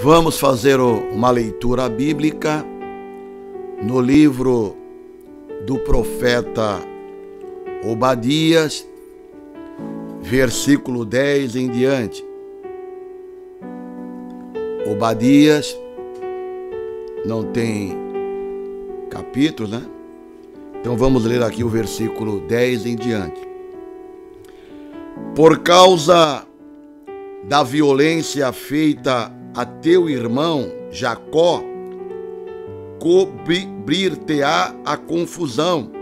Vamos fazer uma leitura bíblica no livro do profeta Obadias, versículo 10 em diante. Obadias não tem capítulos, né? Então vamos ler aqui o versículo 10 em diante. Por causa da violência feita a teu irmão Jacó, cobrir-te-á a confusão,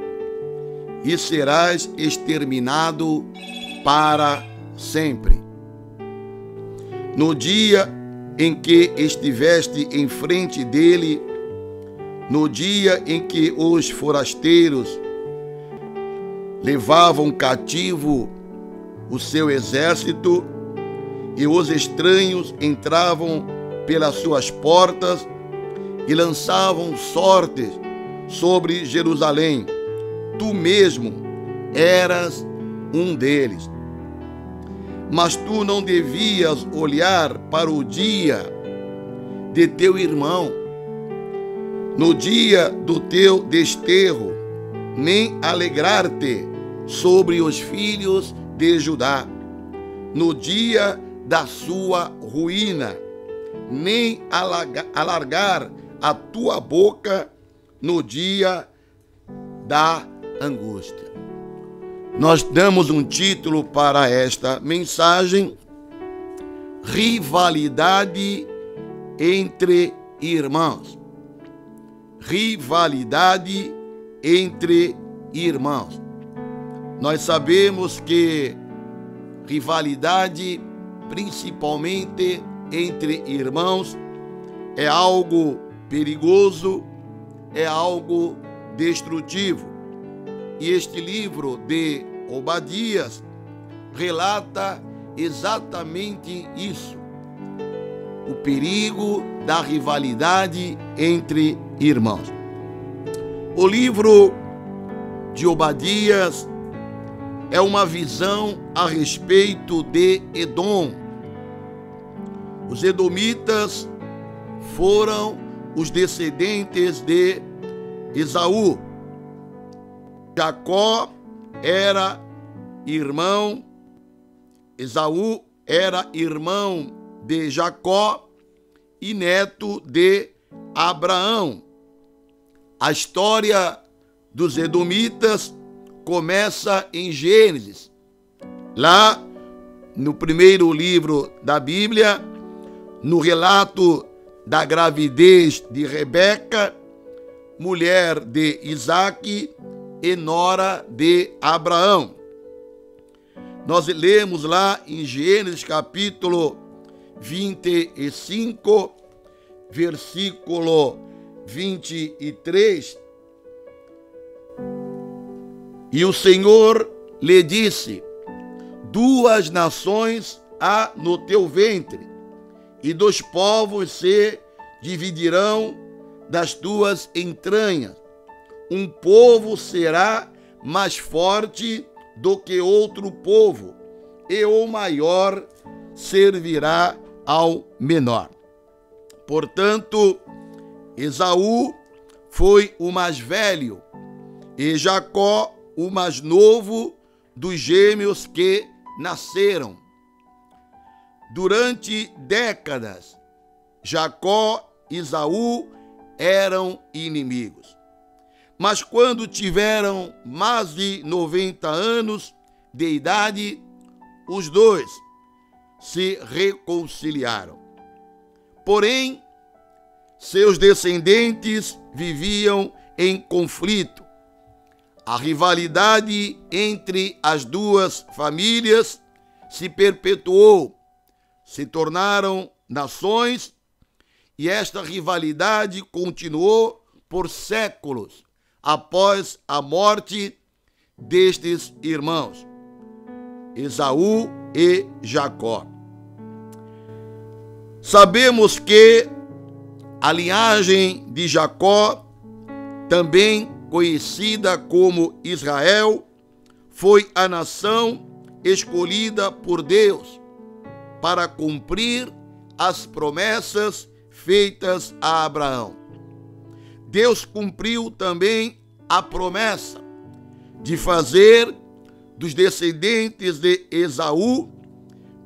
e serás exterminado para sempre. No dia em que estiveste em frente dele, no dia em que os forasteiros levavam cativo o seu exército, e os estranhos entravam pelas suas portas e lançavam sortes sobre Jerusalém. Tu mesmo eras um deles. Mas tu não devias olhar para o dia de teu irmão, no dia do teu desterro, nem alegrar-te sobre os filhos de Judá, no dia da sua ruína, nem alargar a tua boca no dia da angústia. Nós damos um título para esta mensagem: rivalidade entre irmãos. Rivalidade entre irmãos. Nós sabemos que rivalidade, principalmente entre irmãos, é algo perigoso, é algo destrutivo. E este livro de Obadias relata exatamente isso: o perigo da rivalidade entre irmãos. O livro de Obadias é uma visão a respeito de Edom. Os edomitas foram os descendentes de Esaú. Jacó era irmão, Esaú era irmão de Jacó e neto de Abraão. A história dos edomitas começa em Gênesis. Lá no primeiro livro da Bíblia, no relato da gravidez de Rebeca, mulher de Isaque e nora de Abraão. Nós lemos lá em Gênesis capítulo 25, versículo 23. E o Senhor lhe disse: duas nações há no teu ventre, e dos povos se dividirão das tuas entranhas. Um povo será mais forte do que outro povo, e o maior servirá ao menor. Portanto, Esaú foi o mais velho, e Jacó o mais novo dos gêmeos que nasceram. Durante décadas, Jacó e Esaú eram inimigos. Mas quando tiveram mais de 90 anos de idade, os dois se reconciliaram. Porém, seus descendentes viviam em conflito. A rivalidade entre as duas famílias se perpetuou, se tornaram nações, e esta rivalidade continuou por séculos após a morte destes irmãos, Esaú e Jacó. Sabemos que a linhagem de Jacó, também conhecida como Israel, foi a nação escolhida por Deus para cumprir as promessas feitas a Abraão. Deus cumpriu também a promessa de fazer dos descendentes de Esaú,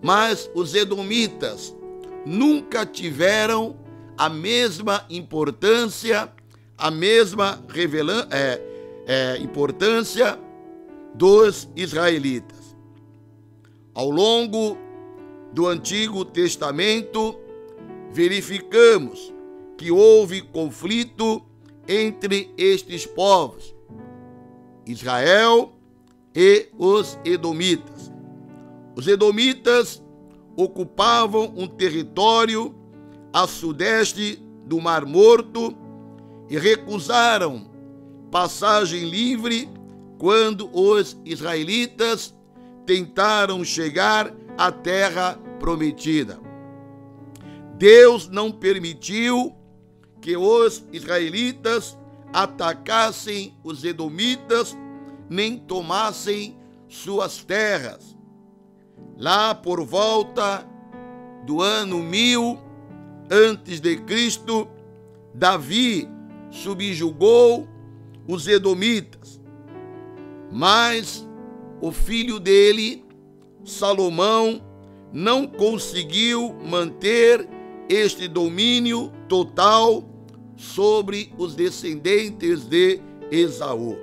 mas os edomitas nunca tiveram a mesma importância, a mesma importância dos israelitas. Ao longo do Antigo Testamento, verificamos que houve conflito entre estes povos, Israel e os edomitas. Os edomitas ocupavam um território a sudeste do Mar Morto e recusaram passagem livre quando os israelitas tentaram chegar à terra prometida. Deus não permitiu que os israelitas atacassem os edomitas, nem tomassem suas terras. Lá por volta do ano 1000 antes de Cristo, Davi subjugou os edomitas, mas o filho dele, Salomão, não conseguiu manter este domínio total sobre os descendentes de Esaú.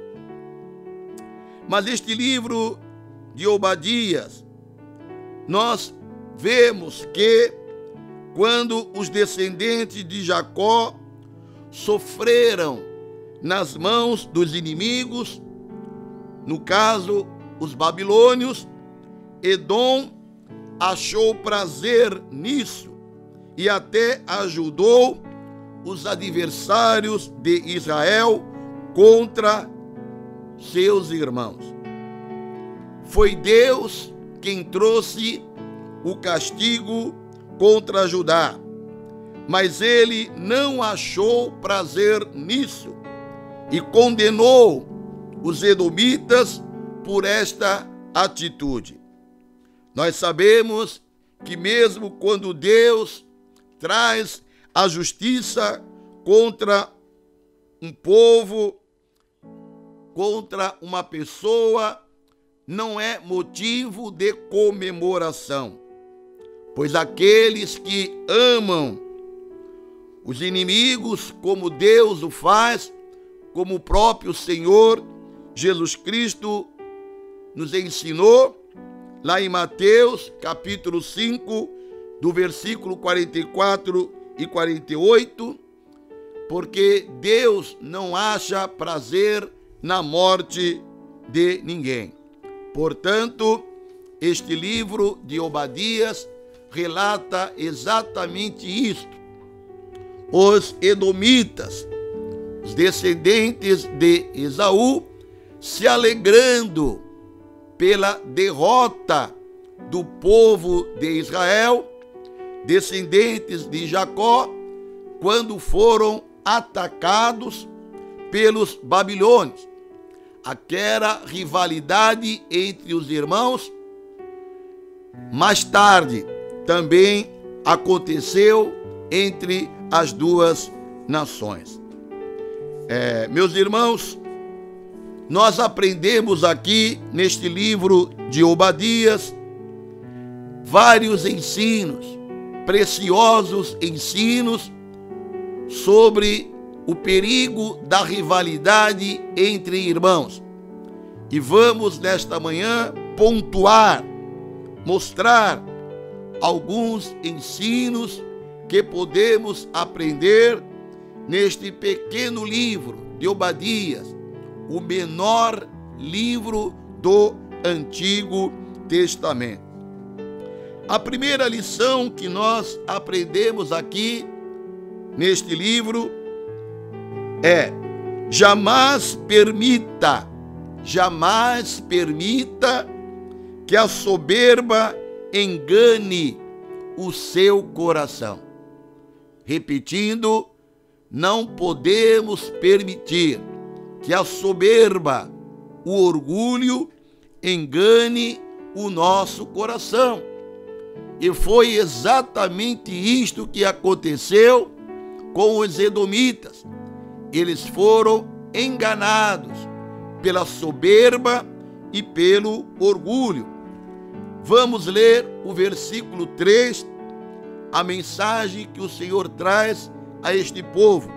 Mas este livro de Obadias, nós vemos que quando os descendentes de Jacó sofreram nas mãos dos inimigos, no caso, os babilônios, Edom achou prazer nisso e até ajudou os adversários de Israel contra seus irmãos. Foi Deus quem trouxe o castigo contra Judá, mas ele não achou prazer nisso e condenou os edomitas por esta atitude. Nós sabemos que mesmo quando Deus traz a justiça contra um povo, contra uma pessoa, não é motivo de comemoração, pois aqueles que amam os inimigos, como Deus o faz, como o próprio Senhor Jesus Cristo nos ensinou, lá em Mateus, capítulo 5, do versículo 44 e 48, porque Deus não acha prazer na morte de ninguém. Portanto, este livro de Obadias relata exatamente isto. Os edomitas, os descendentes de Esaú, se alegrando pela derrota do povo de Israel, descendentes de Jacó, quando foram atacados pelos babilônios. Aquela rivalidade entre os irmãos, mais tarde, também aconteceu entre as duas nações. Meus irmãos, nós aprendemos aqui neste livro de Obadias vários ensinos, preciosos ensinos sobre o perigo da rivalidade entre irmãos. E vamos nesta manhã pontuar, mostrar alguns ensinos que podemos aprender neste pequeno livro de Obadias, o menor livro do Antigo Testamento. A primeira lição que nós aprendemos aqui neste livro é: jamais permita que a soberba engane o seu coração. Repetindo, não podemos permitir que a soberba, o orgulho, engane o nosso coração. E foi exatamente isto que aconteceu com os edomitas. Eles foram enganados pela soberba e pelo orgulho. Vamos ler o versículo 3, a mensagem que o Senhor traz a este povo.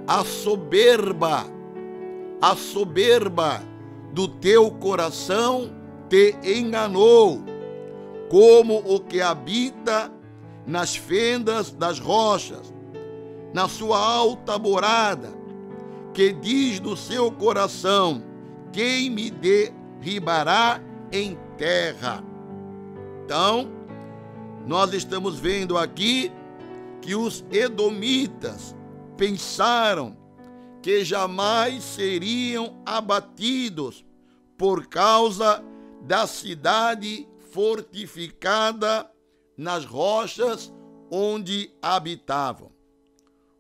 A soberba do teu coração te enganou, como o que habita nas fendas das rochas, na sua alta morada, que diz no seu coração: quem me derribará em terra? Então, nós estamos vendo aqui que os edomitas pensaram que jamais seriam abatidos por causa da cidade fortificada nas rochas onde habitavam.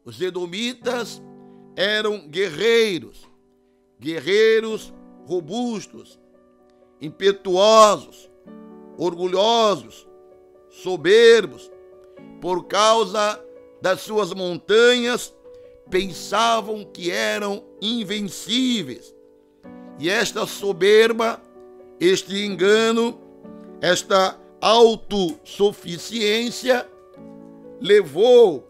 Os edomitas eram guerreiros robustos, impetuosos, orgulhosos, soberbos. Por causa das suas montanhas, pensavam que eram invencíveis. E esta soberba, este engano, esta autossuficiência levou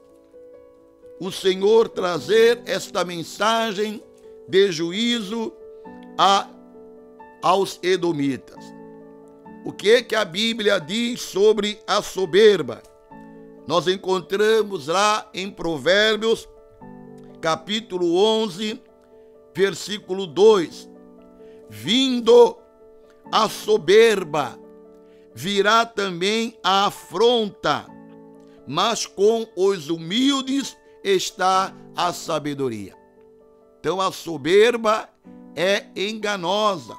o Senhor a trazer esta mensagem de juízo aos edomitas. O que a Bíblia diz sobre a soberba? Nós encontramos lá em Provérbios, capítulo 11, versículo 2. Vindo a soberba, virá também a afronta, mas com os humildes está a sabedoria. Então a soberba é enganosa.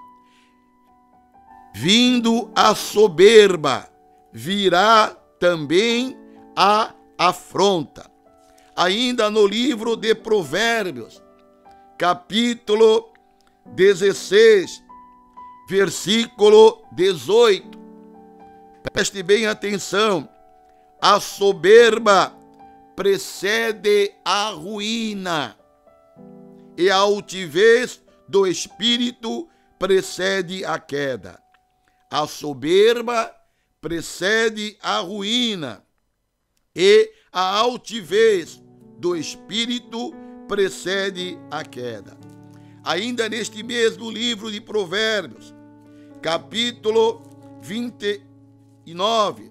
Vindo a soberba, virá também a afronta. Ainda no livro de Provérbios, capítulo 16, versículo 18. Preste bem atenção. A soberba precede a ruína, e a altivez do espírito precede a queda. A soberba precede a ruína, e a altivez do espírito precede a queda. Ainda neste mesmo livro de Provérbios, capítulo 29,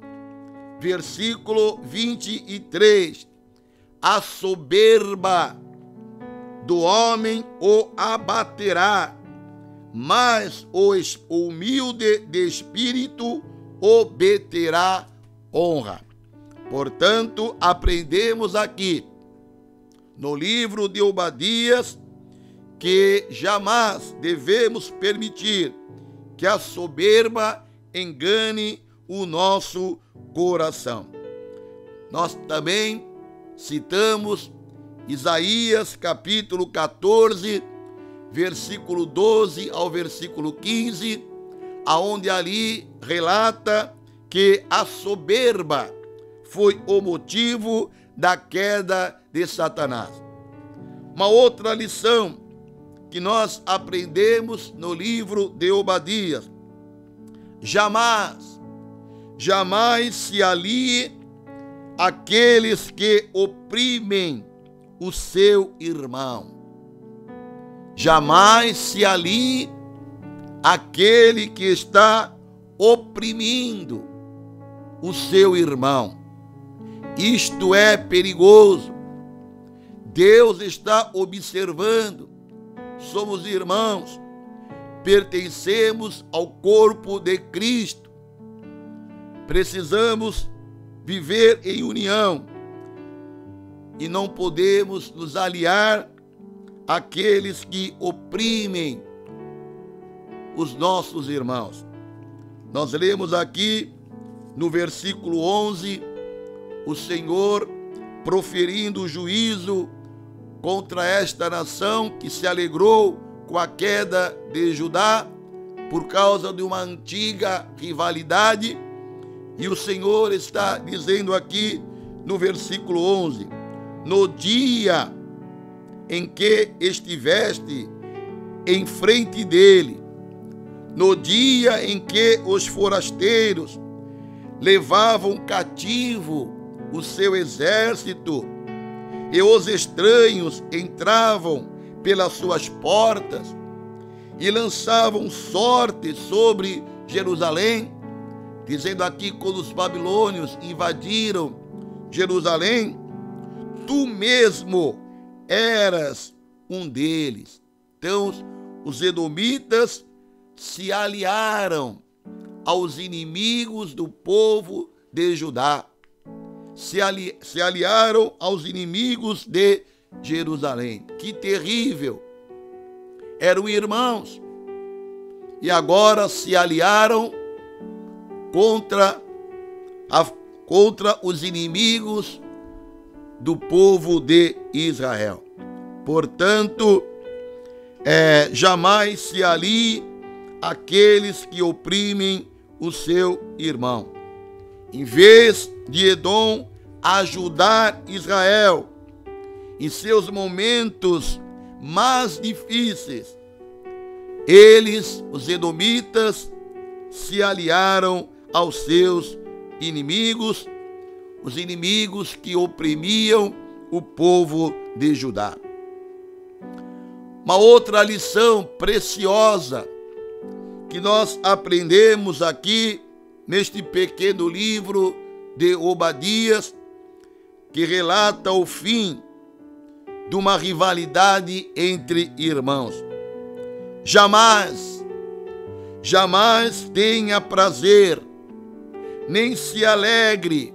versículo 23. A soberba do homem o abaterá, mas o humilde de espírito obterá honra. Portanto, aprendemos aqui no livro de Obadias que jamais devemos permitir que a soberba engane o nosso coração. Nós também citamos Isaías capítulo 14, versículo 12 ao versículo 15, aonde ali relata que a soberba foi o motivo da queda de Satanás. Uma outra lição que nós aprendemos no livro de Obadias: jamais se alie aqueles que oprimem o seu irmão. Jamais se alie aquele que está oprimindo o seu irmão. Isto é perigoso. Deus está observando. Somos irmãos, pertencemos ao corpo de Cristo. Precisamos viver em união e não podemos nos aliar àqueles que oprimem os nossos irmãos. Nós lemos aqui no versículo 11, o Senhor proferindo juízo contra esta nação que se alegrou com a queda de Judá por causa de uma antiga rivalidade. E o Senhor está dizendo aqui no versículo 11: no dia em que estiveste em frente dele, no dia em que os forasteiros levavam cativo o seu exército e os estranhos entravam pelas suas portas e lançavam sorte sobre Jerusalém, dizendo aqui, quando os babilônios invadiram Jerusalém, tu mesmo eras um deles. Então, os edomitas se aliaram aos inimigos do povo de Judá, se aliaram aos inimigos de Jerusalém. Que terrível! Eram irmãos e agora se aliaram contra os inimigos do povo de Israel. Portanto, jamais se alie àqueles que oprimem o seu irmão. Em vez de Edom ajudar Israel em seus momentos mais difíceis, eles, os edomitas, se aliaram aos seus inimigos, os inimigos que oprimiam o povo de Judá. Uma outra lição preciosa que nós aprendemos aqui neste pequeno livro de Obadias, que relata o fim de uma rivalidade entre irmãos. Jamais tenha prazer, nem se alegre,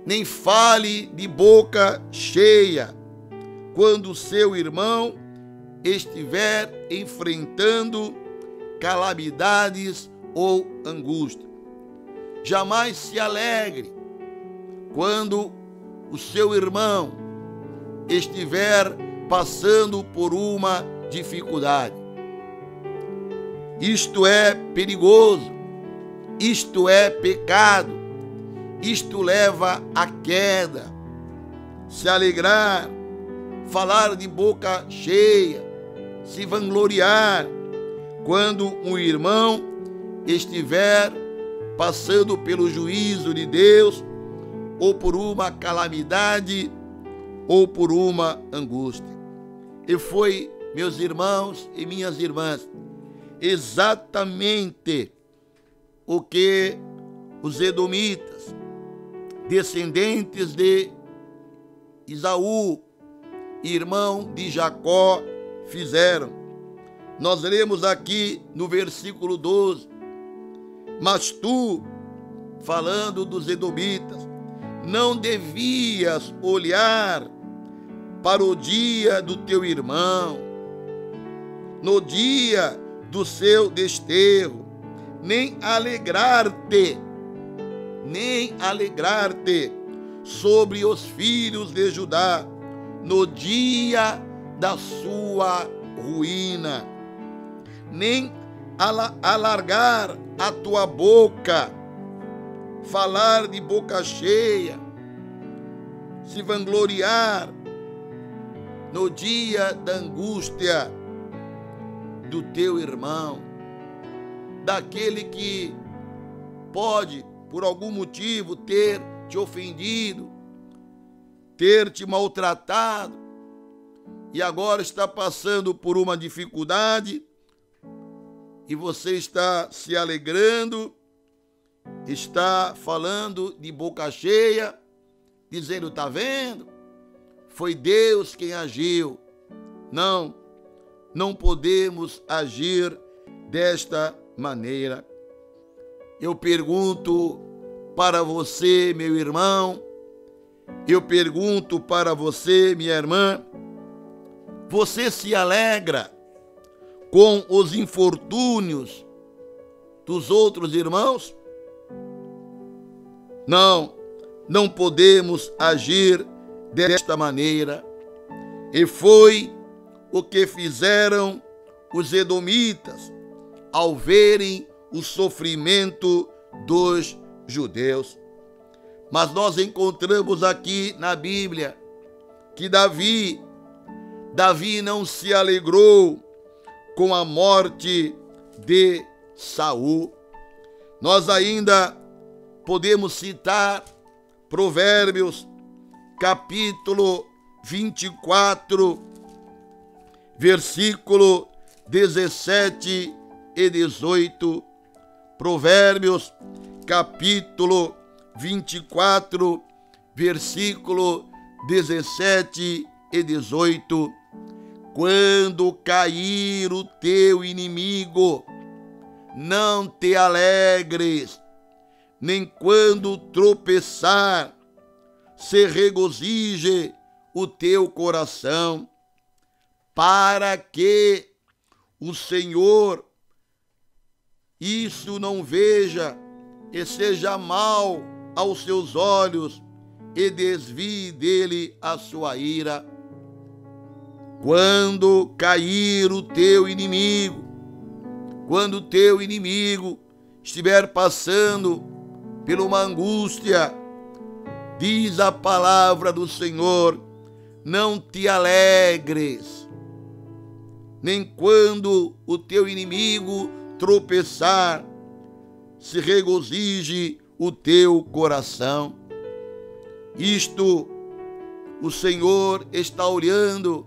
nem fale de boca cheia, quando seu irmão estiver enfrentando calamidades ou angústia. Jamais se alegre quando o seu irmão estiver passando por uma dificuldade. Isto é perigoso, isto é pecado, isto leva à queda. Se alegrar, falar de boca cheia, se vangloriar, quando um irmão estiver passando pelo juízo de Deus, ou por uma calamidade, ou por uma angústia. E foi, meus irmãos e minhas irmãs, exatamente o que os edomitas, descendentes de Esaú, irmão de Jacó, fizeram. Nós lemos aqui no versículo 12, mas tu, falando dos edomitas, não devias olhar para o dia do teu irmão, no dia do seu desterro, nem alegrar-te sobre os filhos de Judá, no dia da sua ruína, nem alargar a tua boca, falar de boca cheia, se vangloriar no dia da angústia do teu irmão, daquele que pode, por algum motivo, ter te ofendido, ter te maltratado, e agora está passando por uma dificuldade, e você está se alegrando, está falando de boca cheia, dizendo, está vendo? Foi Deus quem agiu. Não podemos agir desta maneira. Eu pergunto para você, meu irmão, eu pergunto para você, minha irmã, você se alegra com os infortúnios dos outros irmãos? Não podemos agir desta maneira. E foi o que fizeram os edomitas ao verem o sofrimento dos judeus. Mas nós encontramos aqui na Bíblia que Davi não se alegrou com a morte de Saul. Nós ainda podemos citar Provérbios, capítulo 24, versículo 17 e 18. Provérbios, capítulo 24, versículo 17 e 18. Quando cair o teu inimigo, não te alegres, nem quando tropeçar, se regozije o teu coração, para que o Senhor isso não veja e seja mal aos seus olhos e desvie dele a sua ira. Quando cair o teu inimigo, quando o teu inimigo estiver passando por uma angústia, diz a palavra do Senhor, não te alegres, nem quando o teu inimigo tropeçar, se regozije o teu coração. Isto o Senhor está olhando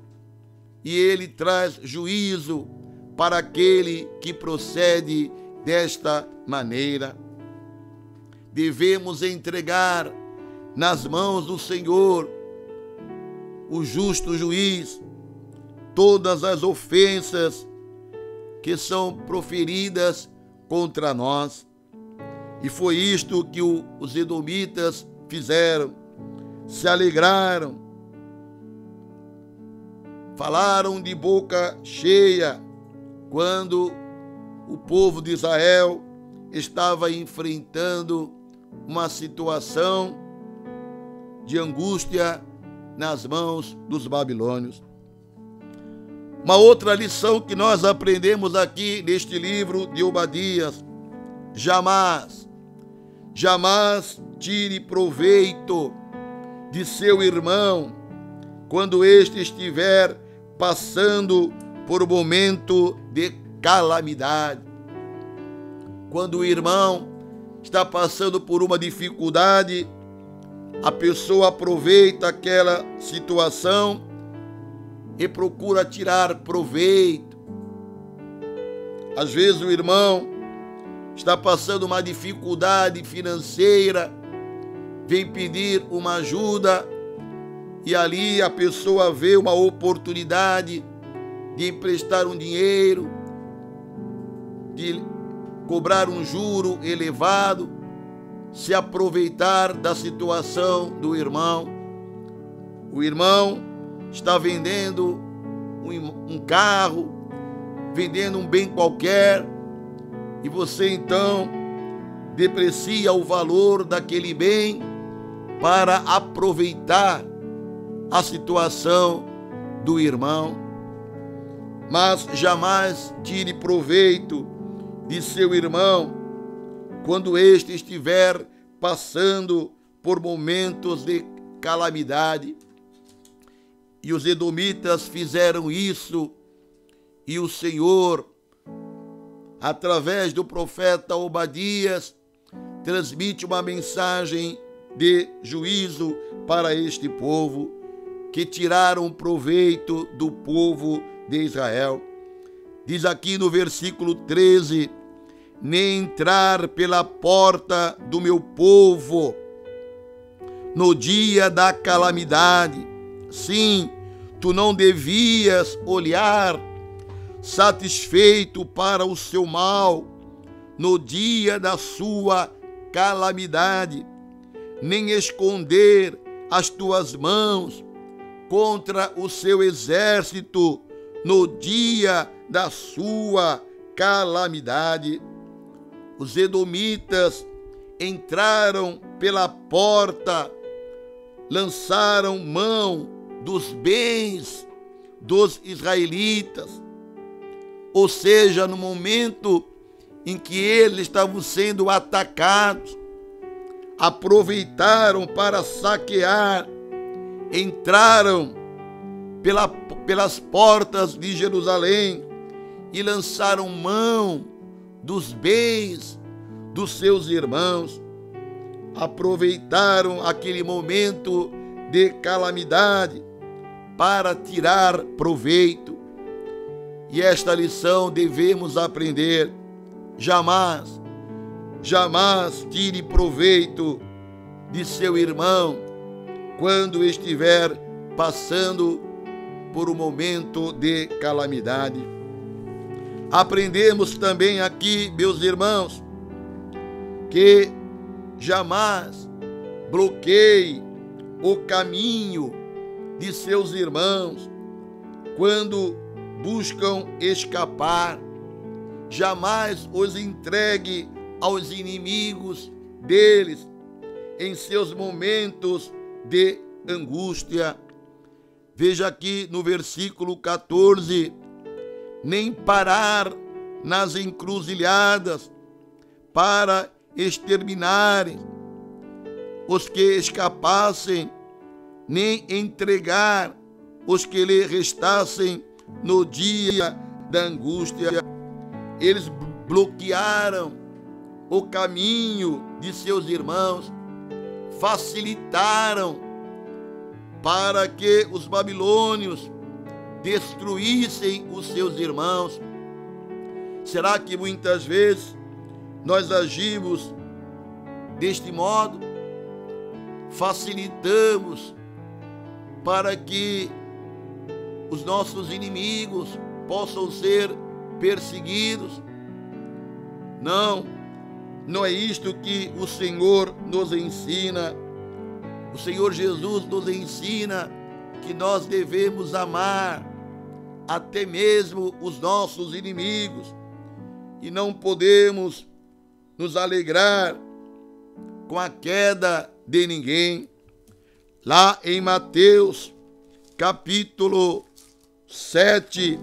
e Ele traz juízo para aquele que procede desta maneira. Devemos entregar nas mãos do Senhor, o justo juiz, todas as ofensas que são proferidas contra nós. E foi isto que os edomitas fizeram, se alegraram, falaram de boca cheia, quando o povo de Israel estava enfrentando uma situação de angústia nas mãos dos babilônios. Uma outra lição que nós aprendemos aqui neste livro de Obadias: jamais tire proveito de seu irmão quando este estiver passando por um momento de calamidade. Quando o irmão está passando por uma dificuldade, a pessoa aproveita aquela situação e procura tirar proveito. Às vezes o irmão está passando uma dificuldade financeira, vem pedir uma ajuda e ali a pessoa vê uma oportunidade de emprestar um dinheiro, de cobrar um juro elevado, se aproveitar da situação do irmão. O irmão está vendendo um carro, vendendo um bem qualquer, e você então deprecia o valor daquele bem para aproveitar a situação do irmão. Mas jamais tire proveito de seu irmão quando este estiver passando por momentos de calamidade. E os edomitas fizeram isso, e o Senhor, através do profeta Obadias, transmite uma mensagem de juízo para este povo, que tiraram proveito do povo de Israel. Diz aqui no versículo 13, nem entrar pela porta do meu povo no dia da calamidade. Sim, tu não devias olhar satisfeito para o seu mal no dia da sua calamidade, nem esconder as tuas mãos contra o seu exército no dia da sua calamidade. Os edomitas entraram pela porta, lançaram mão dos bens dos israelitas, ou seja, no momento em que eles estavam sendo atacados, aproveitaram para saquear entraram pelas portas de Jerusalém e lançaram mão dos bens dos seus irmãos. Aproveitaram aquele momento de calamidade para tirar proveito. E esta lição devemos aprender: jamais tire proveito de seu irmão quando estiver passando por um momento de calamidade. Aprendemos também aqui, meus irmãos, que jamais bloqueie o caminho de seus irmãos quando buscam escapar. Jamais os entregue aos inimigos deles em seus momentos de angústia. Veja aqui no versículo 14: nem parar nas encruzilhadas para exterminarem os que escapassem, nem entregar os que lhe restassem no dia da angústia. Eles bloquearam o caminho de seus irmãos, facilitaram para que os babilônios destruíssem os seus irmãos. Será que muitas vezes nós agimos deste modo? Facilitamos para que os nossos inimigos possam ser perseguidos? Não é isto que o Senhor nos ensina. O Senhor Jesus nos ensina que nós devemos amar até mesmo os nossos inimigos e não podemos nos alegrar com a queda de ninguém. Lá em Mateus, capítulo 7,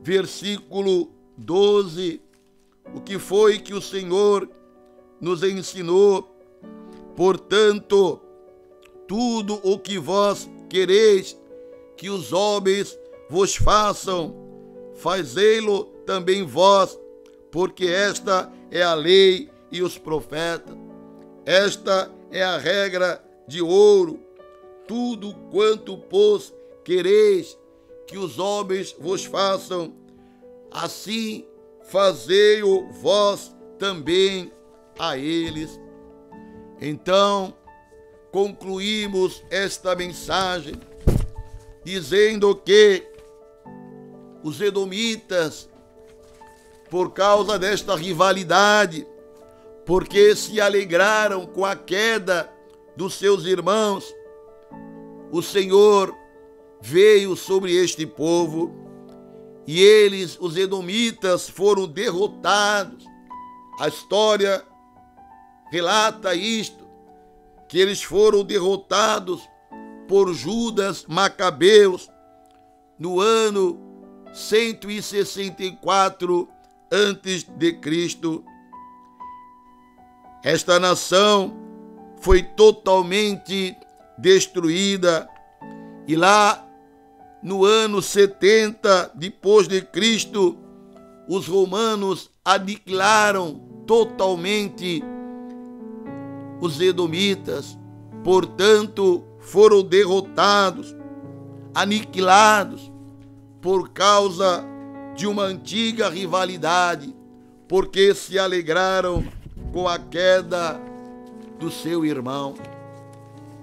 versículo 12, o que foi que o Senhor nos ensinou? Portanto, tudo o que vós quereis que os homens vos façam, fazei-lo também vós, porque esta é a lei e os profetas. Esta é a regra de ouro. Tudo quanto, pois, quereis que os homens vos façam, assim fazei-o vós também a eles. Então, concluímos esta mensagem dizendo que os edomitas, por causa desta rivalidade, porque se alegraram com a queda dos seus irmãos, o Senhor veio sobre este povo e eles, os edomitas, foram derrotados. A história relata isto, que eles foram derrotados por Judas Macabeus no ano 164 a.C. Esta nação foi totalmente destruída e lá no ano 70 depois de Cristo, os romanos aniquilaram totalmente os edomitas. Portanto, foram derrotados, aniquilados por causa de uma antiga rivalidade, porque se alegraram com a queda do seu irmão.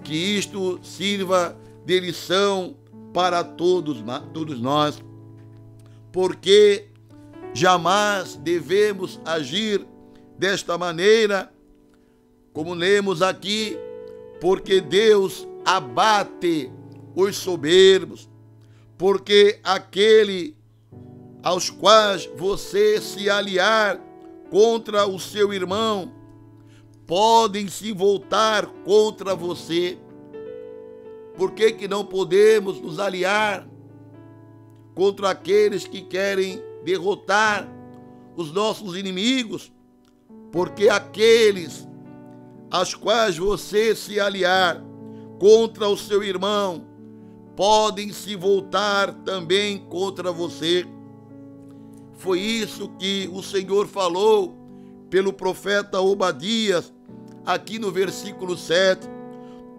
Que isto sirva de lição para todos nós, porque jamais devemos agir desta maneira, como lemos aqui, porque Deus abate os soberbos, porque aquele aos quais você se aliar contra o seu irmão, podem se voltar contra você. Por que não podemos nos aliar contra aqueles que querem derrotar os nossos inimigos? Porque aqueles aos quais você se aliar contra o seu irmão, podem se voltar também contra você. Foi isso que o Senhor falou pelo profeta Obadias, aqui no versículo 7.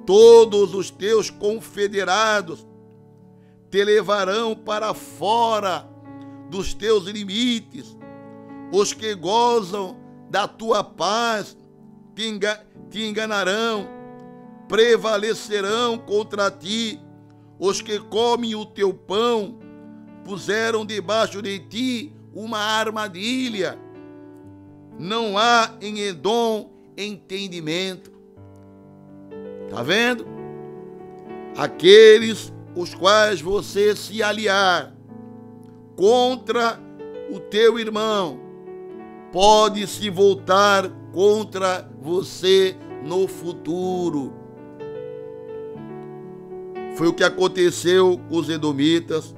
Todos os teus confederados te levarão para fora dos teus limites. Os que gozam da tua paz te enganarão, prevalecerão contra ti. Os que comem o teu pão puseram debaixo de ti uma armadilha. Não há em Edom entendimento. Está vendo? Aqueles os quais você se aliar contra o teu irmão pode se voltar contra você no futuro. Foi o que aconteceu com os edomitas,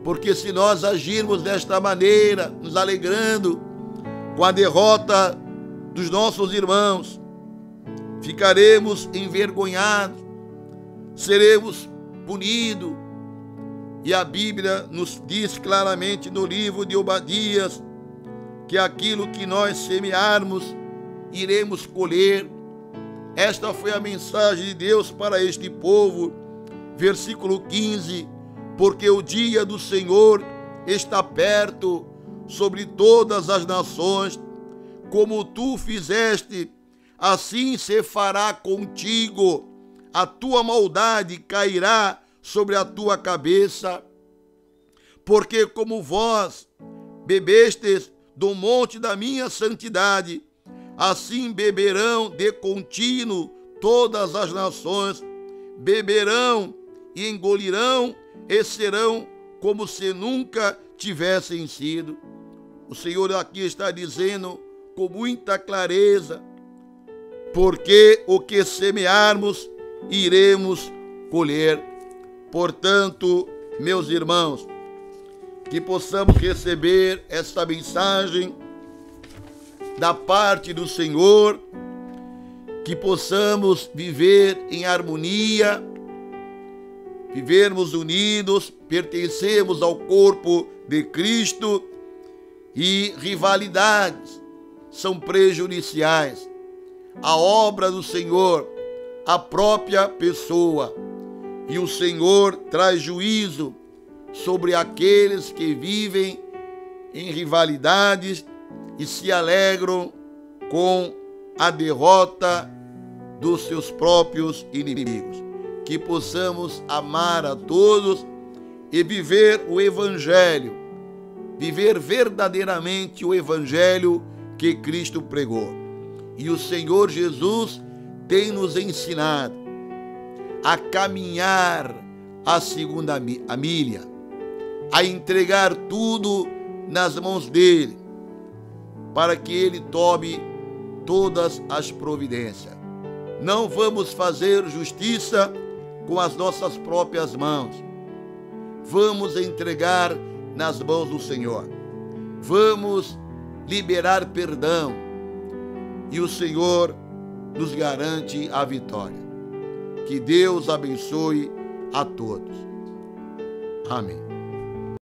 porque se nós agirmos desta maneira, nos alegrando com a derrota dos nossos irmãos, ficaremos envergonhados, seremos punidos. E a Bíblia nos diz claramente no livro de Obadias que aquilo que nós semearmos, iremos colher. Esta foi a mensagem de Deus para este povo. Versículo 15: porque o dia do Senhor está perto sobre todas as nações, como tu fizeste, assim se fará contigo, a tua maldade cairá sobre a tua cabeça. Porque como vós bebestes do monte da minha santidade, assim beberão de contínuo todas as nações, beberão e engolirão e serão como se nunca tivessem sido. O Senhor aqui está dizendo com muita clareza: porque o que semearmos, iremos colher. Portanto, meus irmãos, que possamos receber esta mensagem da parte do Senhor, que possamos viver em harmonia, vivermos unidos, pertencemos ao corpo de Cristo, e rivalidades são prejudiciais à obra do Senhor, à própria pessoa. E o Senhor traz juízo sobre aqueles que vivem em rivalidades e se alegram com a derrota dos seus próprios inimigos. Que possamos amar a todos e viver o Evangelho, viver verdadeiramente o Evangelho que Cristo pregou. E o Senhor Jesus tem nos ensinado a caminhar a segunda milha, a entregar tudo nas mãos dele, para que ele tome todas as providências. Não vamos fazer justiça com as nossas próprias mãos. Vamos entregar nas mãos do Senhor. Vamos liberar perdão. E o Senhor nos garante a vitória. Que Deus abençoe a todos. Amém.